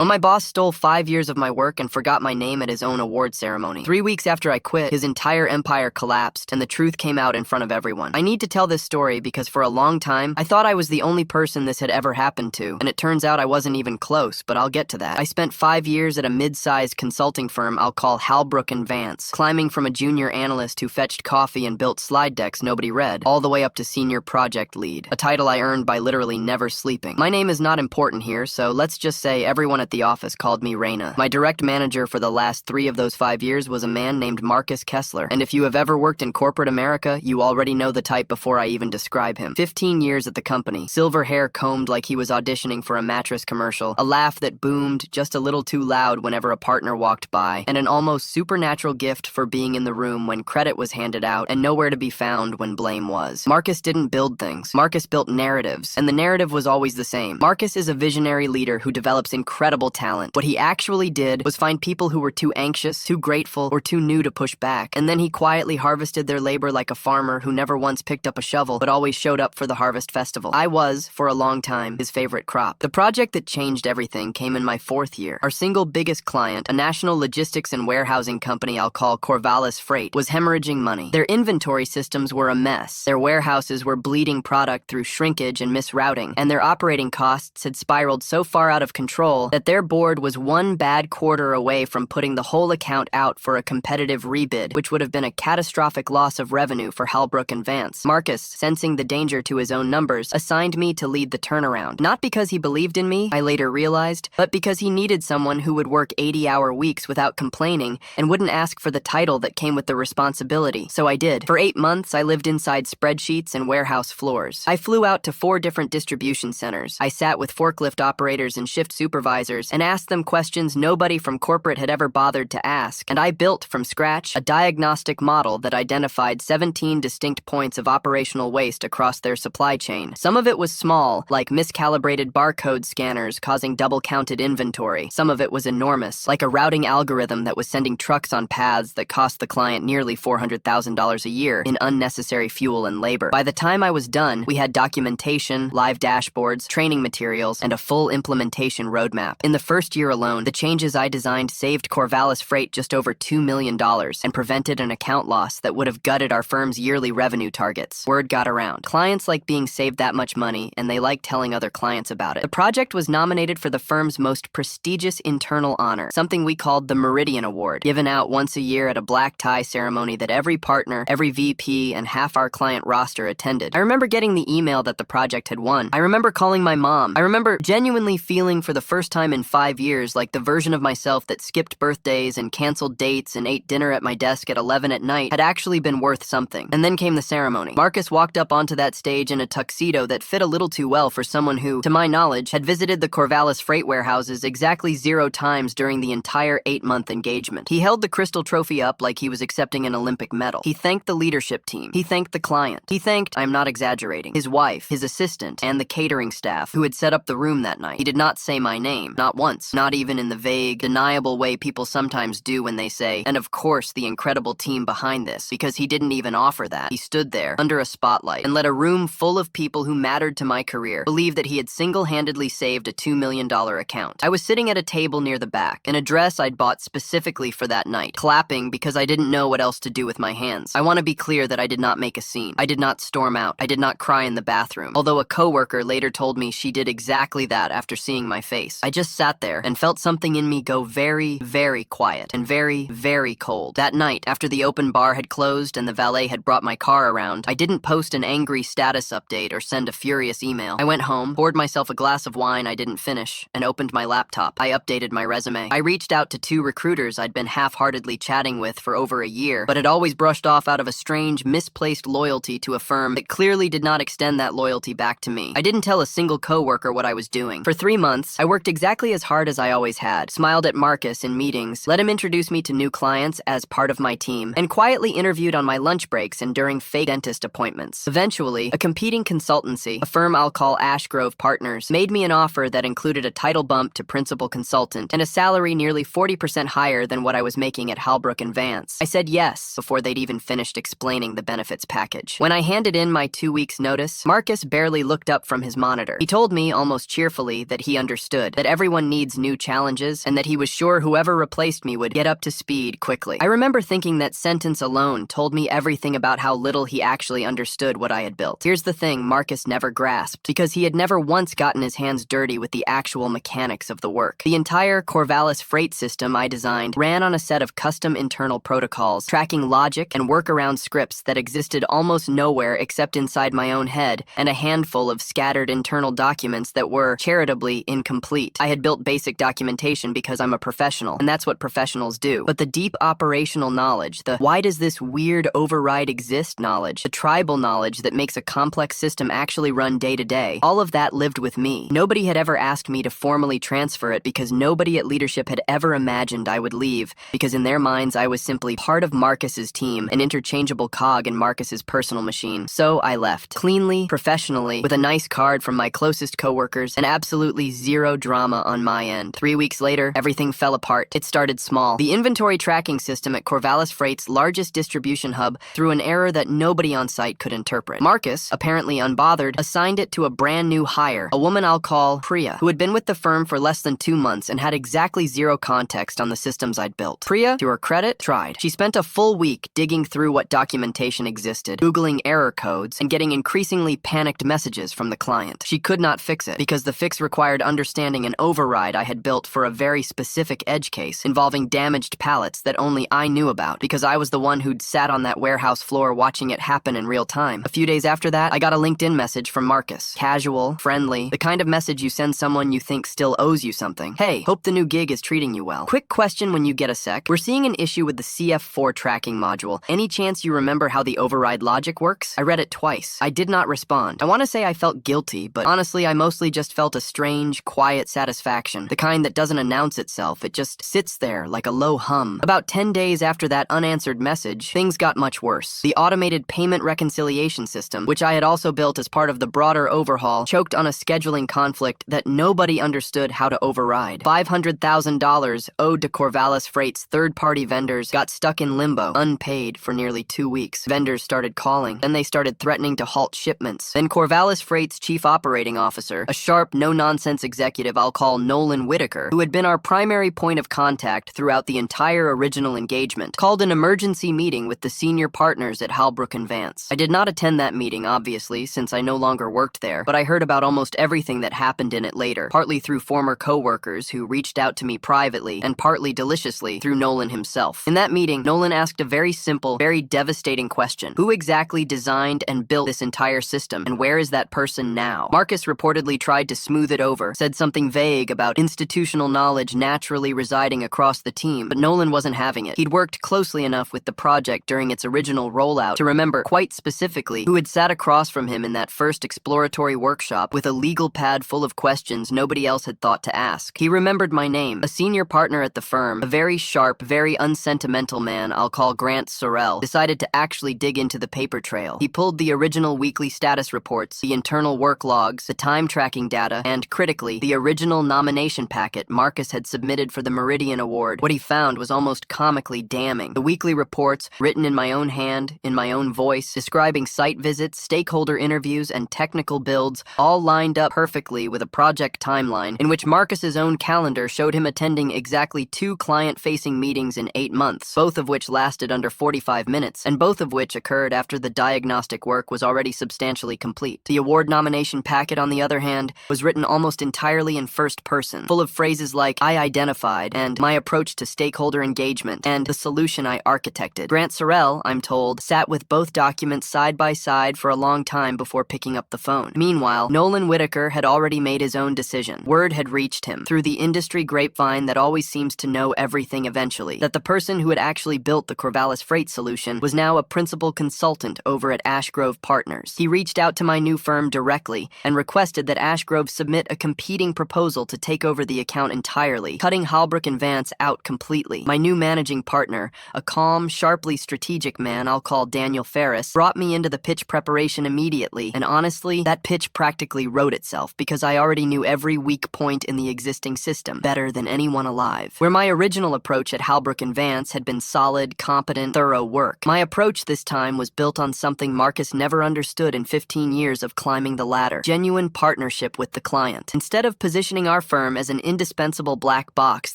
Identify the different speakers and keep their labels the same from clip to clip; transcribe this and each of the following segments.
Speaker 1: When my boss stole 5 years of my work and forgot my name at his own award ceremony. 3 weeks after I quit, his entire empire collapsed, and the truth came out in front of everyone. I need to tell this story because for a long time, I thought I was the only person this had ever happened to, and it turns out I wasn't even close, but I'll get to that. I spent 5 years at a mid-sized consulting firm I'll call Halbrook & Vance, climbing from a junior analyst who fetched coffee and built slide decks nobody read, all the way up to senior project lead, a title I earned by literally never sleeping. My name is not important here, so let's just say everyone at the office called me Raina. My direct manager for the last 3 of those 5 years was a man named Marcus Kessler, and if you have ever worked in corporate America, you already know the type before I even describe him. 15 years at the company, silver hair combed like he was auditioning for a mattress commercial, a laugh that boomed just a little too loud whenever a partner walked by, and an almost supernatural gift for being in the room when credit was handed out and nowhere to be found when blame was. Marcus didn't build things. Marcus built narratives, and the narrative was always the same. Marcus is a visionary leader who develops incredible talent. What he actually did was find people who were too anxious, too grateful, or too new to push back, and then he quietly harvested their labor like a farmer who never once picked up a shovel but always showed up for the harvest festival. I was, for a long time, his favorite crop. The project that changed everything came in my 4th year. Our single biggest client, a national logistics and warehousing company I'll call Corvallis Freight, was hemorrhaging money. Their inventory systems were a mess. Their warehouses were bleeding product through shrinkage and misrouting, and their operating costs had spiraled so far out of control that their board was one bad quarter away from putting the whole account out for a competitive rebid, which would have been a catastrophic loss of revenue for Halbrook & Vance. Marcus, sensing the danger to his own numbers, assigned me to lead the turnaround. Not because he believed in me, I later realized, but because he needed someone who would work 80-hour weeks without complaining and wouldn't ask for the title that came with the responsibility. So I did. For 8 months, I lived inside spreadsheets and warehouse floors. I flew out to 4 different distribution centers. I sat with forklift operators and shift supervisors and asked them questions nobody from corporate had ever bothered to ask, and I built from scratch a diagnostic model that identified 17 distinct points of operational waste across their supply chain. Some of it was small, like miscalibrated barcode scanners causing double-counted inventory. Some of it was enormous, like a routing algorithm that was sending trucks on paths that cost the client nearly $400,000 a year in unnecessary fuel and labor. By the time I was done, we had documentation, live dashboards, training materials, and a full implementation roadmap. In the first year alone, the changes I designed saved Corvallis Freight just over $2 million and prevented an account loss that would have gutted our firm's yearly revenue targets. Word got around. Clients liked being saved that much money, and they liked telling other clients about it. The project was nominated for the firm's most prestigious internal honor, something we called the Meridian Award, given out once a year at a black tie ceremony that every partner, every VP, and half our client roster attended. I remember getting the email that the project had won. I remember calling my mom. I remember genuinely feeling for the first time in 5 years like the version of myself that skipped birthdays and canceled dates and ate dinner at my desk at 11 at night had actually been worth something. And then came the ceremony. Marcus walked up onto that stage in a tuxedo that fit a little too well for someone who, to my knowledge, had visited the Corvallis Freight warehouses exactly 0 times during the entire 8-month engagement. He held the crystal trophy up like he was accepting an Olympic medal. He thanked the leadership team. He thanked the client. He thanked, I'm not exaggerating, his wife, his assistant, and the catering staff who had set up the room that night. He did not say my name, not once, not even in the vague, deniable way people sometimes do when they say, and of course the incredible team behind this, because he didn't even offer that. He stood there, under a spotlight, and let a room full of people who mattered to my career believe that he had single-handedly saved a $2 million account. I was sitting at a table near the back, in a dress I'd bought specifically for that night, clapping because I didn't know what else to do with my hands. I want to be clear that I did not make a scene. I did not storm out. I did not cry in the bathroom, although a coworker later told me she did exactly that after seeing my face. I just sat there and felt something in me go very, very quiet and very, very cold. That night, after the open bar had closed and the valet had brought my car around, I didn't post an angry status update or send a furious email. I went home, poured myself a glass of wine I didn't finish, and opened my laptop. I updated my resume. I reached out to 2 recruiters I'd been half-heartedly chatting with for over a year, but had always brushed off out of a strange, misplaced loyalty to a firm that clearly did not extend that loyalty back to me. I didn't tell a single coworker what I was doing. For 3 months, I worked exactly as hard as I always had, smiled at Marcus in meetings, let him introduce me to new clients as part of my team, and quietly interviewed on my lunch breaks and during fake dentist appointments. Eventually, a competing consultancy, a firm I'll call Ashgrove Partners, made me an offer that included a title bump to principal consultant and a salary nearly 40% higher than what I was making at Halbrook & Vance. I said yes before they'd even finished explaining the benefits package. When I handed in my 2 weeks' notice, Marcus barely looked up from his monitor. He told me, almost cheerfully, that he understood, that everyone everyone needs new challenges and that he was sure whoever replaced me would get up to speed quickly. I remember thinking that sentence alone told me everything about how little he actually understood what I had built. Here's the thing Marcus never grasped, because he had never once gotten his hands dirty with the actual mechanics of the work. The entire Corvallis freight system I designed ran on a set of custom internal protocols, tracking logic and workaround scripts that existed almost nowhere except inside my own head, and a handful of scattered internal documents that were, charitably, incomplete. I had built basic documentation because I'm a professional, and that's what professionals do. But the deep operational knowledge, the why does this weird override exist knowledge, the tribal knowledge that makes a complex system actually run day to day, all of that lived with me. Nobody had ever asked me to formally transfer it because nobody at leadership had ever imagined I would leave, because in their minds I was simply part of Marcus's team, an interchangeable cog in Marcus's personal machine. So I left, cleanly, professionally, with a nice card from my closest coworkers, and absolutely zero drama on my end. 3 weeks later, everything fell apart. It started small. The inventory tracking system at Corvallis Freight's largest distribution hub threw an error that nobody on site could interpret. Marcus, apparently unbothered, assigned it to a brand new hire, a woman I'll call Priya, who had been with the firm for less than 2 months and had exactly zero context on the systems I'd built. Priya, to her credit, tried. She spent a full week digging through what documentation existed, Googling error codes, and getting increasingly panicked messages from the client. She could not fix it, because the fix required understanding an override I had built for a very specific edge case involving damaged pallets that only I knew about, because I was the one who'd sat on that warehouse floor watching it happen in real time. A few days after that, I got a LinkedIn message from Marcus. Casual, friendly, the kind of message you send someone you think still owes you something. Hey, hope the new gig is treating you well. Quick question when you get a sec. We're seeing an issue with the CF4 tracking module. Any chance you remember how the override logic works? I read it twice. I did not respond. I want to say I felt guilty, but honestly, I mostly just felt a strange, quiet satisfaction. The kind that doesn't announce itself. It just sits there like a low hum. About 10 days after that unanswered message, things got much worse. The automated payment reconciliation system, which I had also built as part of the broader overhaul, choked on a scheduling conflict that nobody understood how to override. $500,000 owed to Corvallis Freight's third-party vendors got stuck in limbo, unpaid for nearly 2 weeks. Vendors started calling, then they started threatening to halt shipments. Then Corvallis Freight's chief operating officer, a sharp, no-nonsense executive I'll call Nolan Whitaker, who had been our primary point of contact throughout the entire original engagement, called an emergency meeting with the senior partners at Halbrook & Vance. I did not attend that meeting, obviously, since I no longer worked there, but I heard about almost everything that happened in it later, partly through former co-workers who reached out to me privately, and partly deliciously through Nolan himself. In that meeting, Nolan asked a very simple, very devastating question. Who exactly designed and built this entire system, and where is that person now? Marcus reportedly tried to smooth it over, said something vague about institutional knowledge naturally residing across the team, but Nolan wasn't having it. He'd worked closely enough with the project during its original rollout to remember quite specifically who had sat across from him in that first exploratory workshop with a legal pad full of questions nobody else had thought to ask. He remembered my name, a senior partner at the firm, a very sharp, very unsentimental man I'll call Grant Sorrell, decided to actually dig into the paper trail. He pulled the original weekly status reports, the internal work logs, the time tracking data, and, critically, the original nomination packet Marcus had submitted for the Meridian Award. What he found was almost comically damning. The weekly reports, written in my own hand, in my own voice, describing site visits, stakeholder interviews, and technical builds, all lined up perfectly with a project timeline in which Marcus's own calendar showed him attending exactly 2 client-facing meetings in 8 months, both of which lasted under 45 minutes, and both of which occurred after the diagnostic work was already substantially complete. The award nomination packet, on the other hand, was written almost entirely in first person, full of phrases like, I identified, and my approach to stakeholder engagement, and the solution I architected. Grant Sorrell, I'm told, sat with both documents side by side for a long time before picking up the phone. Meanwhile, Nolan Whitaker had already made his own decision. Word had reached him, through the industry grapevine that always seems to know everything eventually, that the person who had actually built the Corvallis Freight solution was now a principal consultant over at Ashgrove Partners. He reached out to my new firm directly and requested that Ashgrove submit a competing proposal to take over the account entirely, cutting Halbrook & Vance out completely. My new managing partner, a calm, sharply strategic man I'll call Daniel Ferris, brought me into the pitch preparation immediately, and honestly, that pitch practically wrote itself because I already knew every weak point in the existing system better than anyone alive. Where my original approach at Halbrook & Vance had been solid, competent, thorough work, my approach this time was built on something Marcus never understood in 15 years of climbing the ladder: genuine partnership with the client. Instead of positioning our our firm as an indispensable black box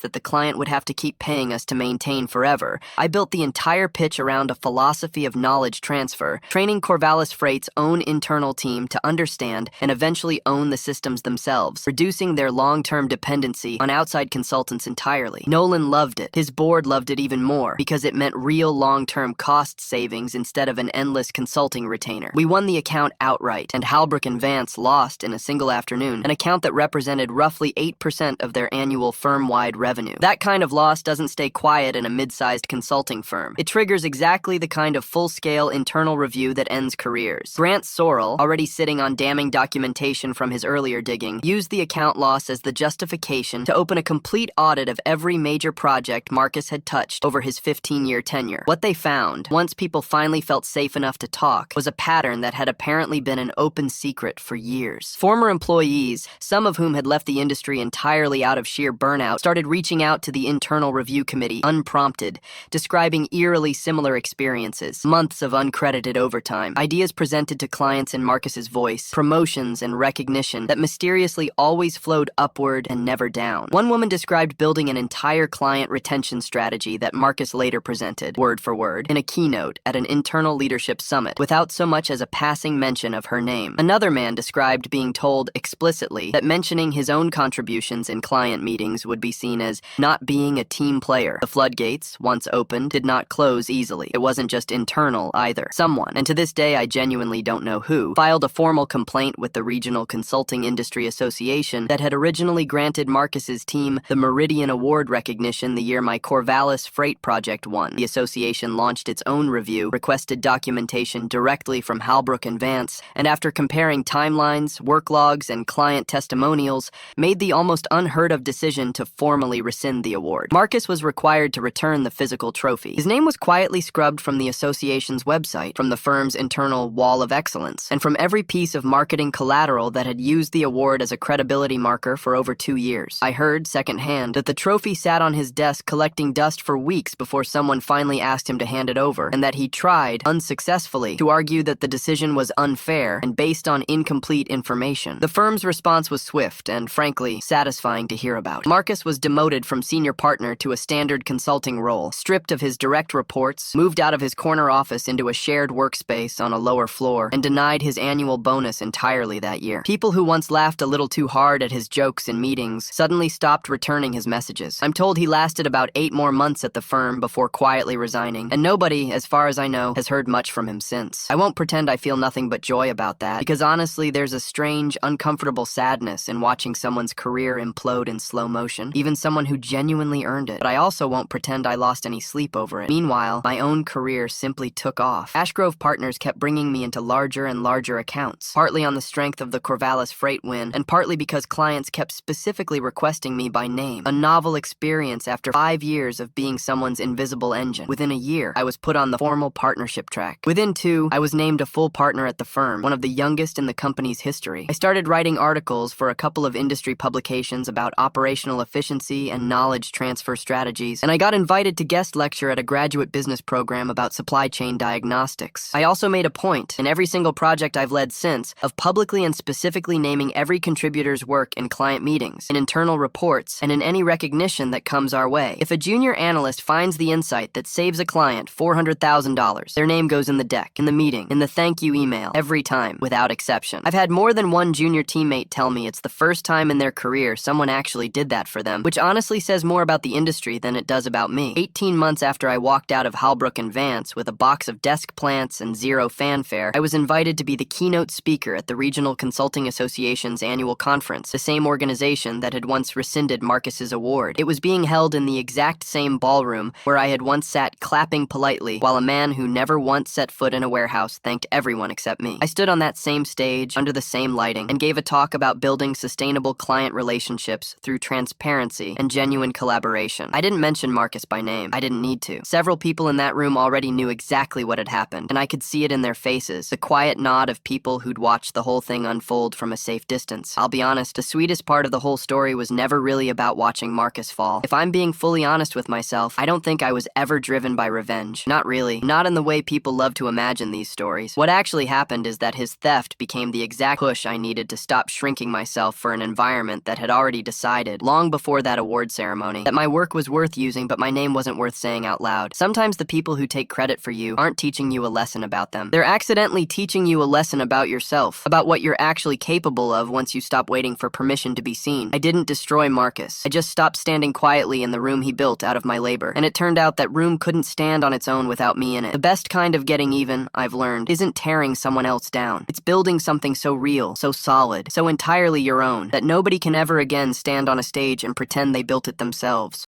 Speaker 1: that the client would have to keep paying us to maintain forever, I built the entire pitch around a philosophy of knowledge transfer, training Corvallis Freight's own internal team to understand and eventually own the systems themselves, reducing their long-term dependency on outside consultants entirely. Nolan loved it. His board loved it even more because it meant real long-term cost savings instead of an endless consulting retainer. We won the account outright, and Halbrook and Vance lost in a single afternoon, an account that represented roughly 8% of their annual firm-wide revenue. That kind of loss doesn't stay quiet in a mid-sized consulting firm. It triggers exactly the kind of full-scale internal review that ends careers. Grant Sorrell, already sitting on damning documentation from his earlier digging, used the account loss as the justification to open a complete audit of every major project Marcus had touched over his 15-year tenure. What they found, once people finally felt safe enough to talk, was a pattern that had apparently been an open secret for years. Former employees, some of whom had left the industry entirely out of sheer burnout, started reaching out to the internal review committee unprompted, describing eerily similar experiences, months of uncredited overtime, ideas presented to clients in Marcus's voice, promotions and recognition that mysteriously always flowed upward and never down. One woman described building an entire client retention strategy that Marcus later presented, word for word, in a keynote at an internal leadership summit, without so much as a passing mention of her name. Another man described being told explicitly that mentioning his own contributions in client meetings would be seen as not being a team player. The floodgates, once opened, did not close easily. It wasn't just internal either. Someone, and to this day I genuinely don't know who, filed a formal complaint with the Regional Consulting Industry Association that had originally granted Marcus's team the Meridian Award recognition the year my Corvallis Freight project won. The association launched its own review, requested documentation directly from Halbrook and Vance, and after comparing timelines, work logs, and client testimonials, made the almost unheard of decision to formally rescind the award. Marcus was required to return the physical trophy. His name was quietly scrubbed from the association's website, from the firm's internal wall of excellence, and from every piece of marketing collateral that had used the award as a credibility marker for over 2 years. I heard, secondhand, that the trophy sat on his desk collecting dust for weeks before someone finally asked him to hand it over, and that he tried, unsuccessfully, to argue that the decision was unfair and based on incomplete information. The firm's response was swift and, frankly, satisfying to hear about. Marcus was demoted from senior partner to a standard consulting role, stripped of his direct reports, moved out of his corner office into a shared workspace on a lower floor, and denied his annual bonus entirely that year. People who once laughed a little too hard at his jokes in meetings suddenly stopped returning his messages. I'm told he lasted about 8 more months at the firm before quietly resigning, and nobody, as far as I know, has heard much from him since. I won't pretend I feel nothing but joy about that, because honestly, there's a strange, uncomfortable sadness in watching someone's career implode in slow motion, even someone who genuinely earned it. But I also won't pretend I lost any sleep over it. Meanwhile, my own career simply took off. Ashgrove Partners kept bringing me into larger and larger accounts, partly on the strength of the Corvallis Freight win, and partly because clients kept specifically requesting me by name. A novel experience after 5 years of being someone's invisible engine. Within a year, I was put on the formal partnership track. Within 2, I was named a full partner at the firm, one of the youngest in the company's history. I started writing articles for a couple of industry publications about operational efficiency and knowledge transfer strategies, and I got invited to guest lecture at a graduate business program about supply chain diagnostics. I also made a point, in every single project I've led since, of publicly and specifically naming every contributor's work in client meetings, in internal reports, and in any recognition that comes our way. If a junior analyst finds the insight that saves a client $400,000, their name goes in the deck, in the meeting, in the thank you email, every time, without exception. I've had more than one junior teammate tell me it's the first time in their career someone actually did that for them, which honestly says more about the industry than it does about me. 18 months after I walked out of Halbrook and Vance with a box of desk plants and zero fanfare, I was invited to be the keynote speaker at the Regional Consulting Association's annual conference, the same organization that had once rescinded Marcus's award. It was being held in the exact same ballroom where I had once sat clapping politely while a man who never once set foot in a warehouse thanked everyone except me. I stood on that same stage, under the same lighting, and gave a talk about building sustainable client relationships through transparency and genuine collaboration. I didn't mention Marcus by name. I didn't need to. Several people in that room already knew exactly what had happened, and I could see it in their faces, the quiet nod of people who'd watched the whole thing unfold from a safe distance. I'll be honest, the sweetest part of the whole story was never really about watching Marcus fall. If I'm being fully honest with myself, I don't think I was ever driven by revenge. Not really. Not in the way people love to imagine these stories. What actually happened is that his theft became the exact push I needed to stop shrinking myself for an environment management that had already decided, long before that award ceremony, that my work was worth using but my name wasn't worth saying out loud. Sometimes the people who take credit for you aren't teaching you a lesson about them. They're accidentally teaching you a lesson about yourself, about what you're actually capable of once you stop waiting for permission to be seen. I didn't destroy Marcus. I just stopped standing quietly in the room he built out of my labor. And it turned out that room couldn't stand on its own without me in it. The best kind of getting even, I've learned, isn't tearing someone else down. It's building something so real, so solid, so entirely your own, that nobody can ever again stand on a stage and pretend they built it themselves.